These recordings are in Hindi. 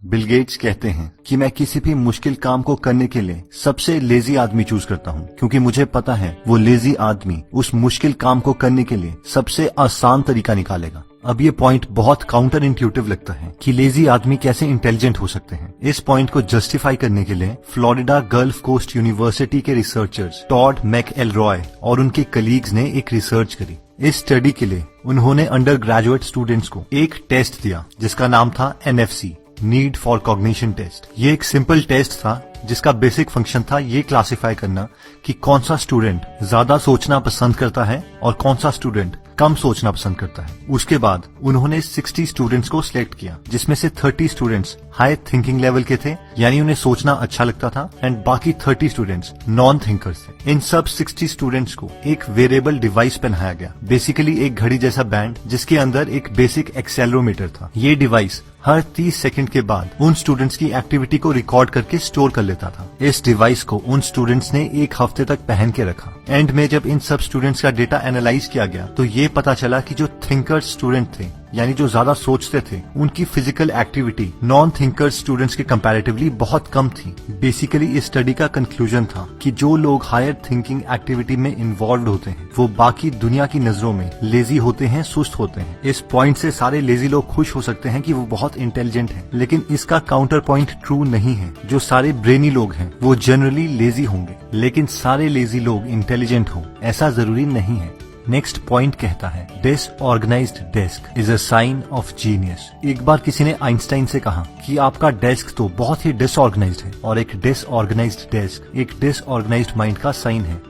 बिल गेट्स कहते हैं कि मैं किसी भी मुश्किल काम को करने के लिए सबसे लेजी आदमी चूज करता हूं, क्योंकि मुझे पता है वो लेजी आदमी उस मुश्किल काम को करने के लिए सबसे आसान तरीका निकालेगा। अब ये पॉइंट बहुत काउंटर इंट्यूटिव लगता है कि लेजी आदमी कैसे इंटेलिजेंट हो सकते हैं। इस पॉइंट को जस्टिफाई करने के लिए फ्लोरिडा गल्फ कोस्ट यूनिवर्सिटी के रिसर्चर्स टॉड मैकएलरॉय और उनके कलीग्स ने एक रिसर्च करी। इस स्टडी के लिए उन्होंने अंडर ग्रेजुएट स्टूडेंट्स को एक टेस्ट दिया जिसका नाम था NFC, need for cognition test. ये एक सिंपल टेस्ट था जिसका बेसिक फंक्शन था ये क्लासिफाई करना कि कौन सा स्टूडेंट ज्यादा सोचना पसंद करता है और कौन सा स्टूडेंट कम सोचना पसंद करता है। उसके बाद उन्होंने 60 स्टूडेंट्स को सिलेक्ट किया, जिसमें से 30 स्टूडेंट्स हाई थिंकिंग लेवल के थे, यानी उन्हें सोचना अच्छा लगता था, एंड बाकी 30 स्टूडेंट्स नॉन थिंकर्स थे। इन सब 60 स्टूडेंट्स को एक वेरिएबल डिवाइस पहनाया गया, बेसिकली एक घड़ी जैसा बैंड जिसके अंदर एक बेसिक एक्सेलरोमीटर था। ये डिवाइस हर 30 सेकंड के बाद उन स्टूडेंट्स की एक्टिविटी को रिकॉर्ड करके स्टोर कर लेता था। इस डिवाइस को उन स्टूडेंट्स ने एक हफ्ते तक पहन के रखा। एंड में जब इन सब स्टूडेंट्स का डेटा एनालाइज किया गया तो ये पता चला कि जो थिंकर स्टूडेंट थे, यानी जो ज्यादा सोचते थे, उनकी physical activity non thinker students के कंपैरेटिवली बहुत कम थी। बेसिकली इस स्टडी का कंक्लूजन था कि जो लोग हायर थिंकिंग एक्टिविटी में इन्वॉल्व होते हैं वो बाकी दुनिया की नजरों में लेजी होते हैं, सुस्त होते हैं। इस पॉइंट से सारे लेजी लोग खुश हो सकते हैं कि वो बहुत इंटेलिजेंट हैं, लेकिन इसका काउंटर पॉइंट ट्रू नहीं है। जो सारे ब्रेनी लोग हैं वो जनरली लेजी होंगे, लेकिन सारे लेजी लोग इंटेलिजेंट हो ऐसा जरूरी नहीं है। नेक्स्ट पॉइंट कहता है disorganised desk is a sign of genius. एक बार किसी ने आइंस्टाइन से कहा कि आपका डेस्क तो बहुत ही डिसऑर्गेनाइज्ड है, और एक डिसऑर्गेनाइज्ड डेस्क एक डिसऑर्गेनाइज्ड माइंड का साइन है।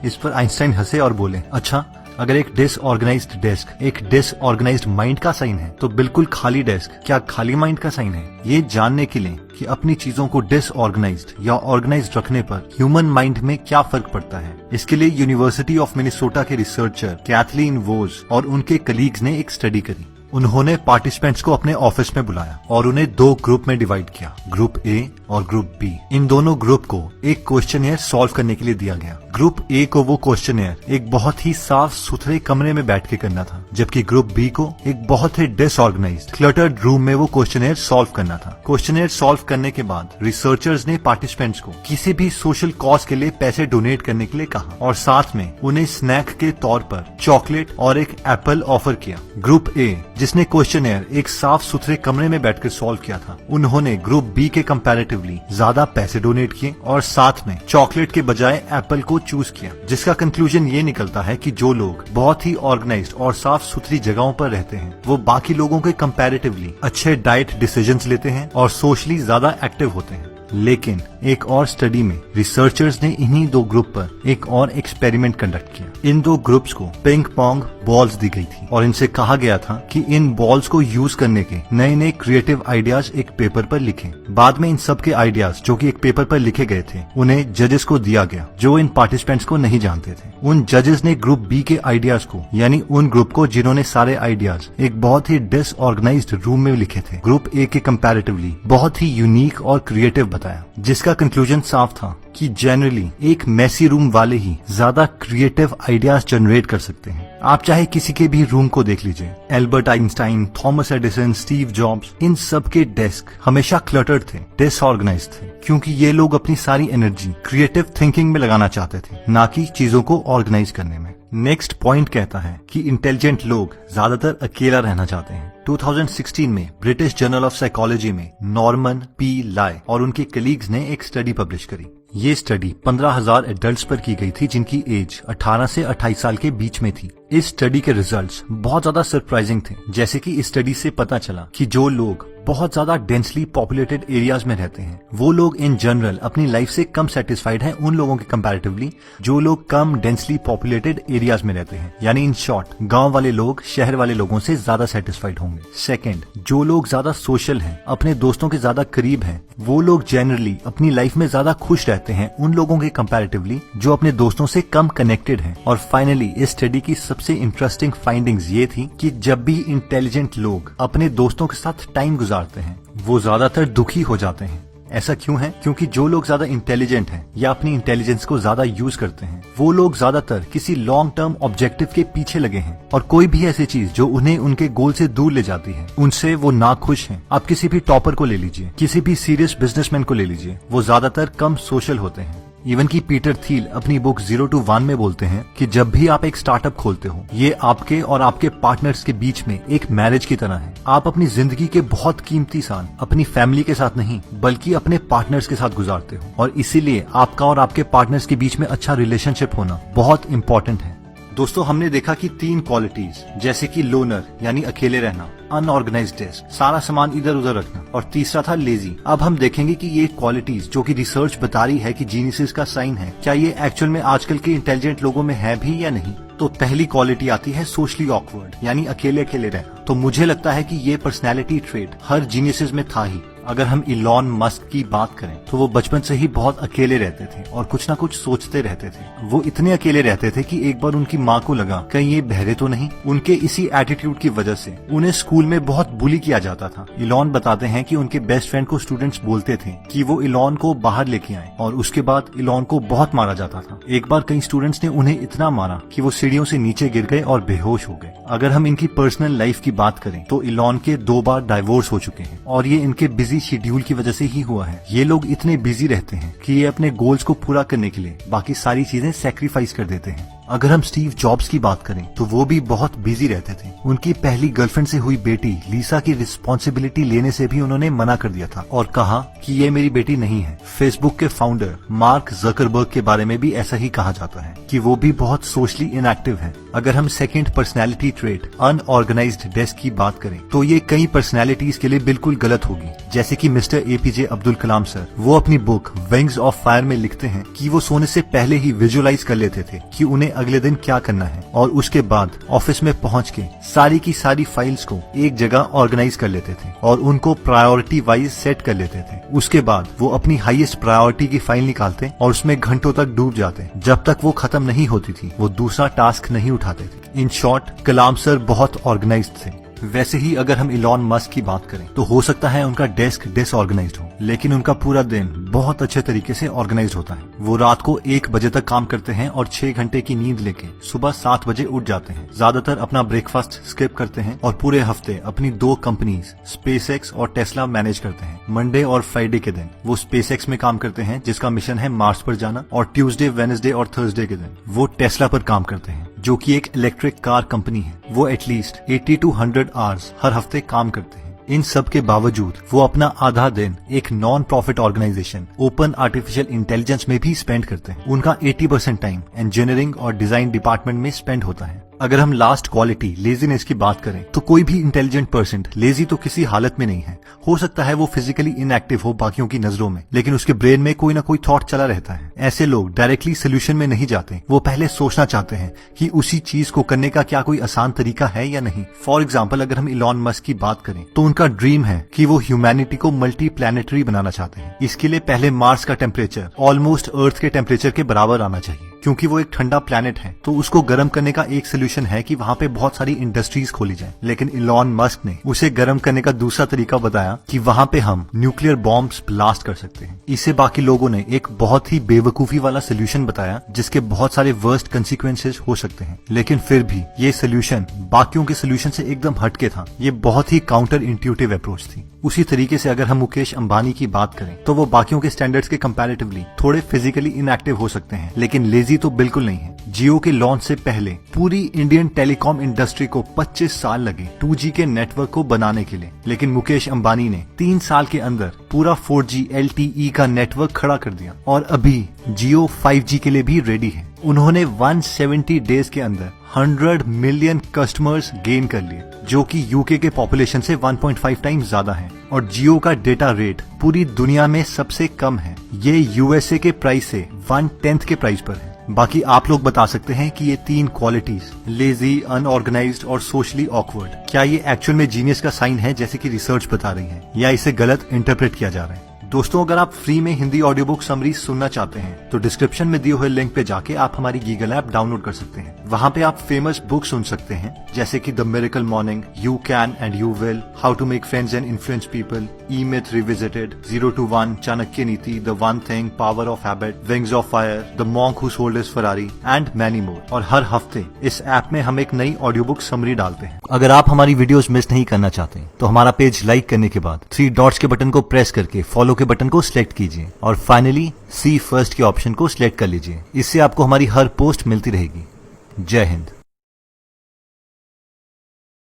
इस पर आइंस्टाइन हंसे और बोले, अच्छा अगर एक डिसऑर्गेनाइज्ड डेस्क एक डिसऑर्गेनाइज्ड माइंड का साइन है तो बिल्कुल खाली डेस्क क्या खाली माइंड का साइन है? ये जानने के लिए कि अपनी चीजों को डिसऑर्गेनाइज्ड या ऑर्गेनाइज्ड रखने पर ह्यूमन माइंड में क्या फर्क पड़ता है, इसके लिए यूनिवर्सिटी ऑफ मिनेसोटा के रिसर्चर कैथलीन वोज और उनके कलीग्स ने एक स्टडी करी। उन्होंने पार्टिसिपेंट्स को अपने ऑफिस में बुलाया और उन्हें 2 ग्रुप में डिवाइड किया, ग्रुप A और ग्रुप B। इन दोनों ग्रुप को एक क्वेश्चनियर सॉल्व करने के लिए दिया गया। ग्रुप A को वो क्वेश्चनियर एक बहुत ही साफ सुथरे कमरे में बैठ के करना था, जबकि ग्रुप B को एक बहुत ही डिसऑर्गेनाइज्ड क्लटर्ड रूम में वो क्वेश्चनियर सॉल्व करना था। क्वेश्चनियर सॉल्व करने के बाद रिसर्चर्स ने पार्टिसिपेंट्स को किसी भी सोशल कॉज के लिए पैसे डोनेट करने के लिए कहा और साथ में उन्हें स्नैक के तौर पर चॉकलेट और एक एप्पल ऑफर किया। ग्रुप A जिसने क्वेश्चनियर एक साफ सुथरे कमरे में बैठकर सॉल्व किया था, उन्होंने ग्रुप B के कंपैरेटिवली ज्यादा पैसे डोनेट किए और साथ में चॉकलेट के बजाय एप्पल को चूज किया, जिसका कंक्लूजन ये निकलता है कि जो लोग बहुत ही ऑर्गेनाइज्ड और साफ सुथरी जगहों पर रहते हैं वो बाकी लोगों के कंपैरेटिवली अच्छे डाइट डिसीजंस लेते हैं और सोशली ज्यादा एक्टिव होते हैं। लेकिन एक और स्टडी में रिसर्चर्स ने इन्हीं 2 ग्रुप पर एक और एक्सपेरिमेंट कंडक्ट किया। इन 2 ग्रुप्स को पिंग पोंग बॉल्स दी गई थी और इनसे कहा गया था कि इन बॉल्स को यूज करने के नए नए क्रिएटिव आइडियाज एक पेपर पर लिखें। बाद में इन सब के आइडियाज जो कि एक पेपर पर लिखे गए थे उन्हें जजेस को दिया गया, जो इन पार्टिसिपेंट्स को नहीं जानते थे। उन जजेस ने ग्रुप B के आइडियाज को, यानी उन ग्रुप को जिन्होंने सारे आइडियाज एक बहुत ही डिसऑर्गेनाइज्ड रूम में लिखे थे, ग्रुप A के कंपैरेटिवली बहुत ही यूनिक और क्रिएटिव बताया, जिसका कंक्लूजन साफ था कि जनरली एक मैसी रूम वाले ही ज्यादा क्रिएटिव आइडियाज जनरेट कर सकते हैं। आप चाहे किसी के भी रूम को देख लीजिए, Albert Einstein, Thomas Edison, Steve Jobs, इन सब के डेस्क हमेशा क्लटर्ड थे, डिसऑर्गेनाइज्ड थे, क्योंकि ये लोग अपनी सारी एनर्जी क्रिएटिव थिंकिंग में लगाना चाहते थे, ना कि चीजों को ऑर्गेनाइज करने में। नेक्स्ट पॉइंट कहता है कि इंटेलिजेंट लोग ज्यादातर अकेला रहना चाहते हैं। 2016 में ब्रिटिश जर्नल ऑफ साइकोलॉजी में नॉर्मन P. लाय और उनके कलीग्स ने एक स्टडी पब्लिश करी। ये स्टडी 15,000 एडल्ट्स पर की गई थी जिनकी एज 18 से 28 साल के बीच में थी। इस स्टडी के रिजल्ट्स बहुत ज्यादा सरप्राइजिंग थे, जैसे कि इस स्टडी से पता चला कि जो लोग बहुत ज्यादा डेंसली पॉपुलेटेड एरियाज में रहते हैं वो लोग इन जनरल अपनी लाइफ से कम सेटिस्फाइड हैं उन लोगों के कंपैरेटिवली जो लोग कम डेंसली पॉपुलेटेड एरियाज में रहते हैं, यानी इन शॉर्ट गांव वाले लोग शहर वाले लोगों से ज्यादा सेटिस्फाइड होंगे। सेकंड, जो लोग ज्यादा सोशल हैं, अपने दोस्तों के ज्यादा करीब हैं, वो लोग जनरली अपनी लाइफ में ज्यादा खुश रहते हैं उन लोगों के कंपैरेटिवली जो अपने दोस्तों से कम कनेक्टेड हैं। और फाइनली इस स्टडी की सबसे इंटरेस्टिंग फाइंडिंग्स ये थी कि जब भी इंटेलिजेंट लोग अपने दोस्तों के साथ टाइम गुजारते हैं वो ज्यादातर दुखी हो जाते हैं। ऐसा क्यों है? क्योंकि जो लोग ज्यादा इंटेलिजेंट हैं या अपनी इंटेलिजेंस को ज्यादा यूज करते हैं, वो लोग ज्यादातर किसी लॉन्ग टर्म ऑब्जेक्टिव के पीछे लगे हैं, और कोई भी ऐसी चीज जो उन्हें उनके गोल से दूर ले जाती है, उनसे वो नाखुश हैं। आप किसी भी टॉपर को ले लीजिए, किसी भी सीरियस बिजनेसमैन को ले लीजिए, वो ज्यादातर कम सोशल होते हैं। इवन की पीटर थील अपनी बुक 0 to 1 में बोलते हैं कि जब भी आप एक स्टार्टअप खोलते हो, ये आपके और आपके पार्टनर्स के बीच में एक मैरिज की तरह है। आप अपनी जिंदगी के बहुत कीमती साल अपनी फैमिली के साथ नहीं, बल्कि अपने पार्टनर्स के साथ गुजारते हो, और इसीलिए आपका और आपके पार्टनर्स के बीच में अच्छा रिलेशनशिप होना बहुत इंपॉर्टेंट है। दोस्तों, हमने देखा कि 3 क्वालिटीज, जैसे कि लोनर यानी अकेले रहना, अनऑर्गेनाइज्ड डेस्क, सारा सामान इधर उधर रखना, और तीसरा था लेजी। अब हम देखेंगे कि ये क्वालिटीज जो कि रिसर्च बता रही है कि जीनियस का साइन है, क्या ये एक्चुअल में आजकल के इंटेलिजेंट लोगों में है भी या नहीं। तो पहली क्वालिटी आती है सोशली ऑकवर्ड, यानी अकेले अकेले रहना। तो मुझे लगता है कि ये पर्सनैलिटी ट्रेट हर जीनियस में था ही। अगर हम इलॉन मस्क की बात करें तो वो बचपन से ही बहुत अकेले रहते थे और कुछ ना कुछ सोचते रहते थे। वो इतने अकेले रहते थे कि एक बार उनकी माँ को लगा कहीं ये बहरे तो नहीं। उनके इसी एटीट्यूड की वजह से उन्हें स्कूल में बहुत बुली किया जाता था। इलॉन बताते हैं कि उनके बेस्ट फ्रेंड को स्टूडेंट्स बोलते थे कि वो इलॉन को बाहर लेके आए, और उसके बाद इलॉन को बहुत मारा जाता था। एक बार कई स्टूडेंट्स ने उन्हें इतना मारा कि वो सीढ़ियों से नीचे गिर गए और बेहोश हो गए। अगर हम इनकी पर्सनल लाइफ की बात करें तो इलॉन के 2 बार डाइवोर्स हो चुके हैं, और ये इनके बिजी शेड्यूल की वजह से ही हुआ है। ये लोग इतने बिजी रहते हैं कि ये अपने गोल्स को पूरा करने के लिए बाकी सारी चीजें सैक्रिफाइस कर देते हैं। अगर हम स्टीव जॉब्स की बात करें तो वो भी बहुत बिजी रहते थे। उनकी पहली गर्लफ्रेंड से हुई बेटी लीसा की रिस्पॉन्सिबिलिटी लेने से भी उन्होंने मना कर दिया था और कहा कि ये मेरी बेटी नहीं है। फेसबुक के फाउंडर मार्क जकरबर्ग के बारे में भी ऐसा ही कहा जाता है कि वो भी बहुत सोशली इनएक्टिव है। अगर हम second personality trait unorganised desk की बात करें तो ये कई पर्सनैलिटीज के लिए बिल्कुल गलत होगी। जैसे कि mister APJ Abdul Kalam sir, वो अपनी बुक विंग्स ऑफ फायर में लिखते हैं कि वो सोने से पहले ही विजुअलाइज कर लेते थे कि उन्हें अगले दिन क्या करना है, और उसके बाद ऑफिस में पहुंच के सारी की सारी फाइल्स को एक जगह ऑर्गेनाइज कर लेते थे और उनको प्रायोरिटी वाइज सेट कर लेते थे। उसके बाद वो अपनी हाईएस्ट प्रायोरिटी की फाइल निकालते और उसमें घंटों तक डूब जाते। जब तक वो खत्म नहीं होती थी वो दूसरा टास्क नहीं उठाते थे। इन शॉर्ट, कलाम सर बहुत ऑर्गेनाइज्ड थे। वैसे ही अगर हम इलॉन मस्क की बात करें तो हो सकता है उनका डेस्क डिसऑर्गेनाइज्ड हो, लेकिन उनका पूरा दिन बहुत अच्छे तरीके से ऑर्गेनाइज्ड होता है। वो रात को 1 बजे तक काम करते हैं और 6 घंटे की नींद लेके सुबह 7 बजे उठ जाते हैं। ज्यादातर अपना ब्रेकफास्ट स्किप करते हैं और पूरे हफ्ते अपनी 2 कंपनीज स्पेसएक्स और टेस्ला मैनेज करते हैं। मंडे और फ्राइडे के दिन वो स्पेसएक्स में काम करते हैं जिसका मिशन है मार्स पर जाना, और ट्यूसडे, वेडनेसडे और थर्सडे के दिन वो टेस्ला पर काम करते हैं जो कि एक इलेक्ट्रिक कार कंपनी है। वो एटलीस्ट 80 to 100 आवर्स हर हफ्ते काम करते हैं। इन सब के बावजूद वो अपना आधा दिन एक non profit organisation open artificial intelligence में भी स्पेंड करते हैं। उनका 80% टाइम इंजीनियरिंग और डिजाइन डिपार्टमेंट में स्पेंड होता है। अगर हम लास्ट क्वालिटी लेजीनेस की बात करें तो कोई भी इंटेलिजेंट पर्सन लेजी तो किसी हालत में नहीं है। हो सकता है वो फिजिकली इनएक्टिव हो बाकियों की नजरों में, लेकिन उसके ब्रेन में कोई ना कोई थॉट चला रहता है। ऐसे लोग डायरेक्टली सोल्यूशन में नहीं जाते, वो पहले सोचना चाहते हैं कि उसी चीज को करने का क्या कोई आसान तरीका है या नहीं। फॉर एग्जाम्पल, अगर हम इलॉन मस्क की बात करें तो उनका ड्रीम है कि वो ह्यूमैनिटी को मल्टी प्लैनेटरी बनाना चाहते हैं। इसके लिए पहले मार्स का टेम्परेचर ऑलमोस्ट अर्थ के टेम्परेचर के बराबर आना चाहिए। क्योंकि वो एक ठंडा प्लैनेट है तो उसको गर्म करने का एक सोल्यूशन है कि वहाँ पे बहुत सारी इंडस्ट्रीज खोली जाए। लेकिन इलॉन मस्क ने उसे गर्म करने का दूसरा तरीका बताया कि वहाँ पे हम न्यूक्लियर बॉम्ब्स ब्लास्ट कर सकते हैं। इसे बाकी लोगों ने एक बहुत ही बेवकूफी वाला सोल्यूशन बताया जिसके बहुत सारे वर्स्ट कंसिक्वेंसेस हो सकते हैं, लेकिन फिर भी ये सोल्यूशन बाकियों के सोल्यूशन से एकदम हटके था। ये बहुत ही काउंटर इंट्यूटिव अप्रोच थी। उसी तरीके से अगर हम मुकेश अंबानी की बात करें तो वो बाकियों के स्टैंडर्ड्स के कंपैरेटिवली थोड़े फिजिकली इनएक्टिव हो सकते हैं, लेकिन लेजी तो बिल्कुल नहीं है। जियो के लॉन्च से पहले पूरी इंडियन टेलीकॉम इंडस्ट्री को 25 साल लगे 2G के नेटवर्क को बनाने के लिए, लेकिन मुकेश अंबानी ने 3 साल के अंदर पूरा 4G LTE का नेटवर्क खड़ा कर दिया और अभी जियो 5G के लिए भी रेडी है। उन्होंने 170 डेज के अंदर 100 मिलियन कस्टमर्स गेन कर लिए, जो कि यूके के पॉपुलेशन से 1.5 टाइम्स ज्यादा है। और जियो का डेटा रेट पूरी दुनिया में सबसे कम है। ये यूएसए के प्राइस से 1/10 के प्राइस पर है। बाकी आप लोग बता सकते हैं कि ये 3 क्वालिटीज लेजी, अनऑर्गेनाइज्ड और सोशली ऑकवर्ड, क्या ये एक्चुअल में जीनियस का साइन है जैसे कि रिसर्च बता रही है, या इसे गलत इंटरप्रेट किया जा रहा है? दोस्तों, अगर आप फ्री में हिंदी ऑडियो बुक समरी सुनना चाहते हैं तो डिस्क्रिप्शन में दिए हुए लिंक पे जाके आप हमारी गीगल ऐप डाउनलोड कर सकते हैं। वहाँ पे आप फेमस बुक सुन सकते हैं जैसे कि the miracle morning, you can and you will, how to make friends and influence people, E myth revisited, 0 to 1, Chanakya Niti, the one thing, power of habit, wings of fire, the monk who sold his Ferrari and many more. और हर हफ्ते इस ऐप में हम एक नई ऑडियो बुक समरी डालते हैं। अगर आप हमारी वीडियोस मिस नहीं करना चाहते तो हमारा पेज लाइक करने के बाद 3 डॉट्स के बटन को प्रेस करके फॉलो के बटन को सिलेक्ट कीजिए और फाइनली सी फर्स्ट के ऑप्शन को सिलेक्ट कर लीजिए। इससे आपको हमारी हर पोस्ट मिलती रहेगी। जय हिंद।